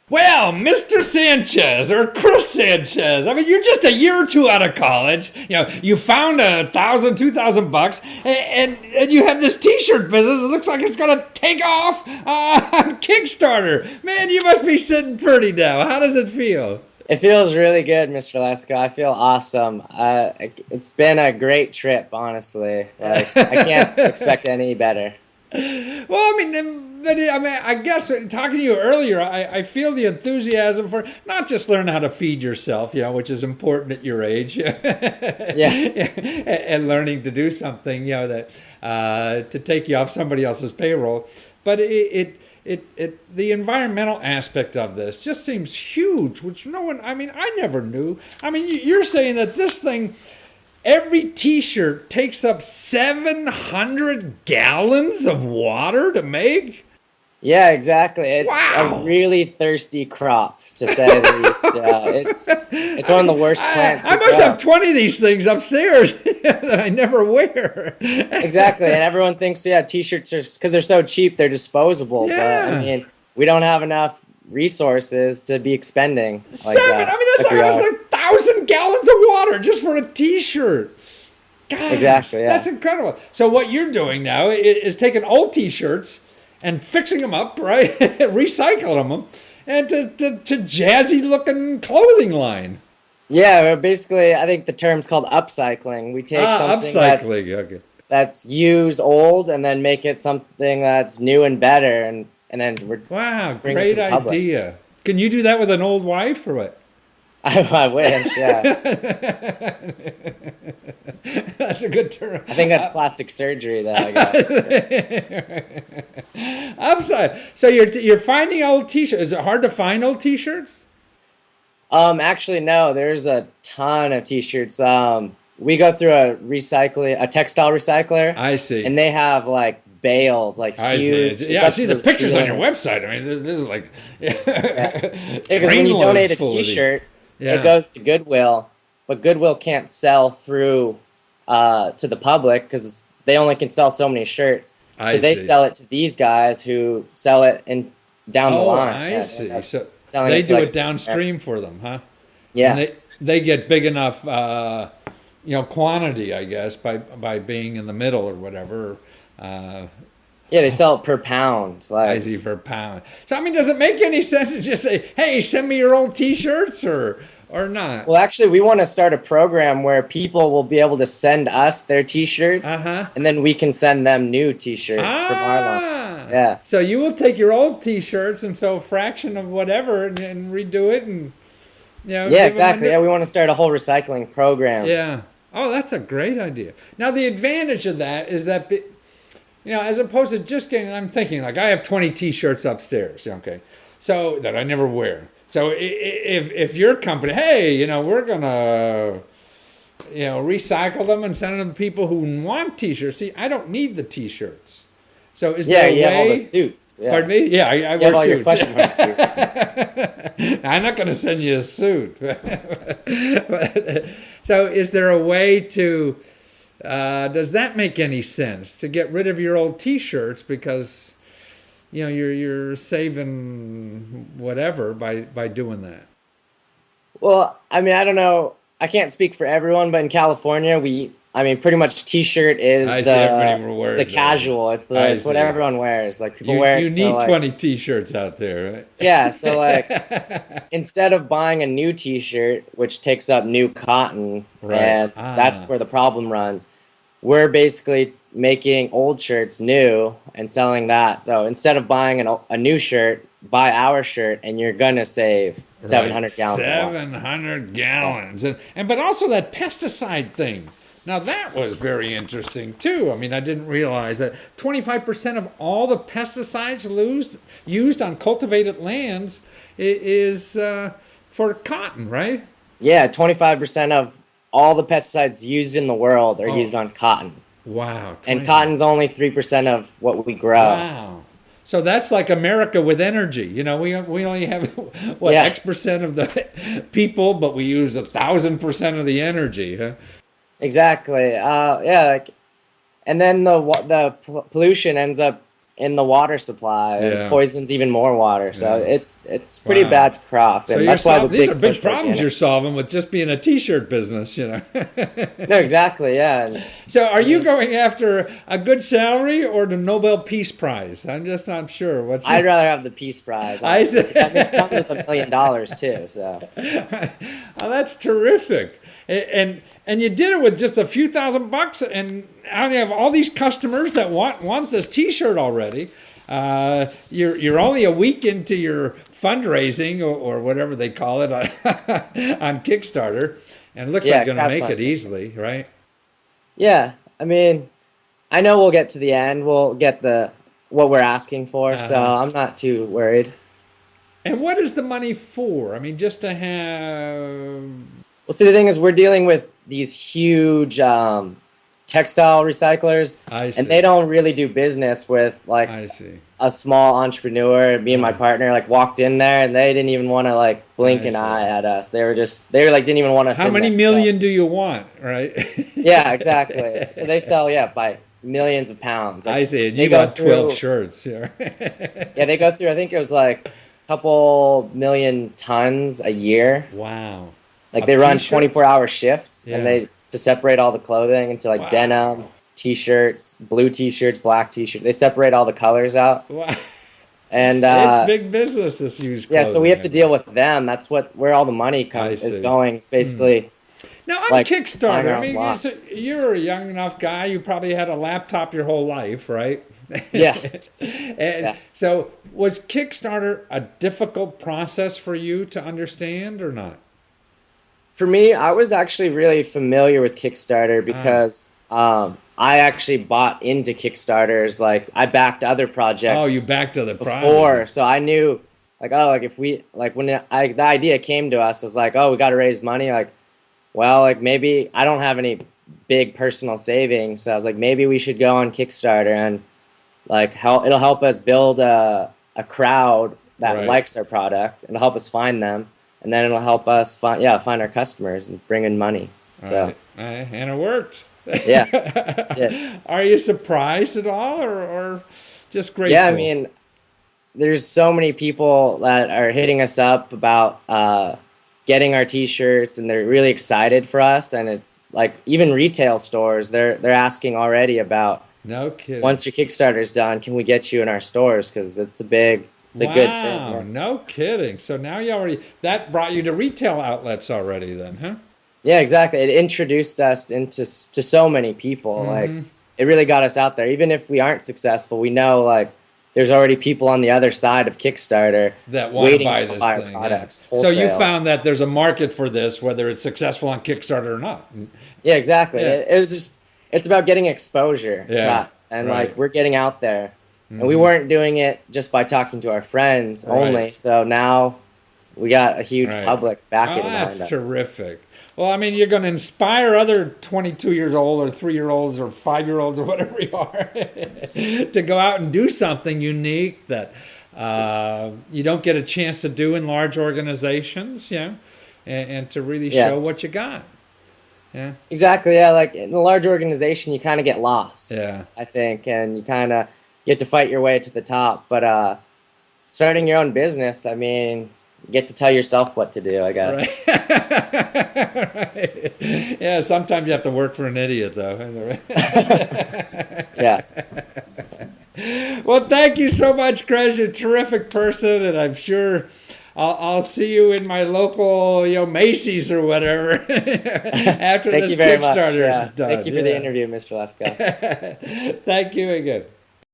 Well, Mr. Sanchez or Chris Sanchez, I mean, you're just a year or two out of college. You found $1,000, $2,000, and you have this T-shirt business. It looks like it's gonna take off on Kickstarter. Man, you must be sitting pretty now. How does it feel? It feels really good, Mr. Lesko. I feel awesome. It's been a great trip, honestly. Like, I can't expect any better. Well, I guess talking to you earlier, I feel the enthusiasm for not just learn how to feed yourself, which is important at your age, Yeah. and learning to do something, that to take you off somebody else's payroll, but the environmental aspect of this just seems huge, which I never knew. I mean, you're saying that this thing. Every T-shirt takes up 700 gallons of water to make? Yeah, exactly. It's Wow. a really thirsty crop, to say the least. It's one of the worst plants. I must have 20 of these things upstairs that I never wear. Exactly, and everyone thinks, T-shirts are, because they're so cheap, they're disposable. Yeah. But I mean, we don't have enough resources to be expending like that. That's almost 1,000 gallons of water just for a T-shirt. God, Exactly, yeah. That's incredible. So what you're doing now is taking old T-shirts and fixing them up, right? Recycling them, and to jazzy-looking clothing line. Yeah, basically, I think the term's called upcycling. We take something Upcycling. that's used old and then make it something that's new and better, and then we're Wow, bring it to great the public. idea. Can you do that with an old wife or what? I wish, yeah. That's a good term. I think that's plastic surgery, though, I guess. Upside. So you're finding old T-shirts. Is it hard to find old T-shirts? Actually, no. There's a ton of T-shirts. We go through a textile recycler. I see. And they have like bales, like I huge. see. Yeah, I see the pictures on your website. I mean, this is like Because when you donate a T-shirt, it goes to Goodwill, but Goodwill can't sell through to the public because they only can sell so many shirts. So they sell it to these guys who sell it down the line. I see. So selling they it to, do like, it downstream for them, huh? Yeah. And they get big enough, quantity, I guess, by being in the middle or whatever. Yeah, they sell it per pound. I see, per pound. So, I mean, does it make any sense to just say, hey, send me your old T-shirts or not? Well, actually, we want to start a program where people will be able to send us their T-shirts, and then we can send them new T-shirts from our line. Yeah. So you will take your old T-shirts and so a fraction of whatever and redo it and, Yeah, exactly. Yeah, we want to start a whole recycling program. Yeah. Oh, that's a great idea. Now, the advantage of that is that, as opposed to just I'm thinking, like, I have 20 T-shirts upstairs, okay, so that I never wear. So if your company, hey, we're going to, recycle them and send them to people who want T-shirts. See, I don't need the T-shirts. So is there a way? Yeah, you have all the suits. Yeah. Pardon me? Yeah, I wear have all suits. your question mark suits. I'm not going to send you a suit. So is there a way to, does that make any sense, to get rid of your old T-shirts because, you're saving whatever by doing that? Well, I mean, I don't know. I can't speak for everyone, but in California, pretty much T-shirt is the casual. It's what everyone wears. Like people wear it. You need 20 T-shirts out there, right? Yeah. So like, instead of buying a new T-shirt, which takes up new cotton, and that's where the problem runs, we're basically making old shirts new and selling that. So instead of buying a new shirt, buy our shirt, and you're gonna save 700 gallons. 700 gallons, but also that pesticide thing. Now that was very interesting too. I mean, I didn't realize that 25% of all the pesticides used on cultivated lands is for cotton, right? Yeah, 25% of all the pesticides used in the world are used on cotton. Wow. And cotton's only 3% of what we grow. Wow. So that's like America with energy. We only have X% of the people, but we use 1,000% of the energy, huh? Exactly. And then the pollution ends up in the water supply and poisons even more water. So it's pretty bad crop, and so that's why these are big problems you're solving with just being a t-shirt business, you know. No, exactly, yeah. And, so are you going after a good salary or the Nobel Peace Prize? I'm just not sure. I'd rather have the Peace Prize. I mean, it comes with $1 million too. So. Oh, that's terrific. And you did it with just a few $1,000, and now you have all these customers that want this T-shirt already. You're only a week into your fundraising or whatever they call it on Kickstarter, and it looks like you're going to make it easily, right? Yeah, I mean, I know we'll get to the end. We'll get what we're asking for, so I'm not too worried. And what is the money for? I mean, just to have... Well, see, the thing is, we're dealing with these huge textile recyclers, and they don't really do business with like a small entrepreneur. Me and my partner like walked in there, and they didn't even want to like blink an eye at us. They were like didn't even want us. How many million do you want, right? Yeah, exactly. So they sell by millions of pounds. Like, I see. And you got 12 shirts. Yeah, they go through. I think it was like a couple million tons a year. Wow. Like they run 24-hour shifts, and to separate all the clothing into like denim, t-shirts, blue t-shirts, black t-shirts. They separate all the colors out. Wow. And it's big business, this used clothing. Yeah, so we have to deal with them. That's where all the money is going. It's basically. Now on Kickstarter, I mean, you're a young enough guy. You probably had a laptop your whole life, right? Yeah. And so was Kickstarter a difficult process for you to understand or not? For me, I was actually really familiar with Kickstarter because I actually bought into Kickstarters. Like I backed other projects. Oh, you backed other projects before, so I knew if we when the idea came to us, it was like, oh, we got to raise money. Like, well, like maybe I don't have any big personal savings, so I was like, maybe we should go on Kickstarter and like it'll help us build a crowd that likes our product and help us find them. And then it'll help us find our customers and bring in money. So and it worked. Yeah. Are you surprised at all, or just grateful? Yeah, I mean, there's so many people that are hitting us up about getting our T-shirts, and they're really excited for us. And it's like even retail stores, they're asking already about. No kidding. Once your Kickstarter's done, can we get you in our stores? Because it's a good thing. Yeah. No kidding. So now that brought you to retail outlets already then, huh? Yeah, exactly. It introduced us to so many people. Like it really got us out there. Even if we aren't successful, we know like there's already people on the other side of Kickstarter that want to buy our products. So you found that there's a market for this, whether it's successful on Kickstarter or not. Yeah, exactly. Yeah. It's about getting exposure to us, and like we're getting out there. And we weren't doing it just by talking to our friends only. So now we got a huge public backing behind us. That's terrific. Well, I mean, you're going to inspire other 22-year-old or 3-year-olds or 5-year-olds or whatever you are to go out and do something unique that you don't get a chance to do in large organizations, and to really show what you got. Yeah. Exactly. Yeah, like in a large organization, you kind of get lost. Yeah. I think, and you have to fight your way to the top. But starting your own business, I mean, you get to tell yourself what to do, I guess. Right. Yeah, sometimes you have to work for an idiot, though. Yeah. Well, thank you so much, Chris. You're a terrific person, and I'm sure I'll see you in my local, Macy's or whatever after this Kickstarter is done. Thank you for the interview, Mr. Lesko. Thank you again.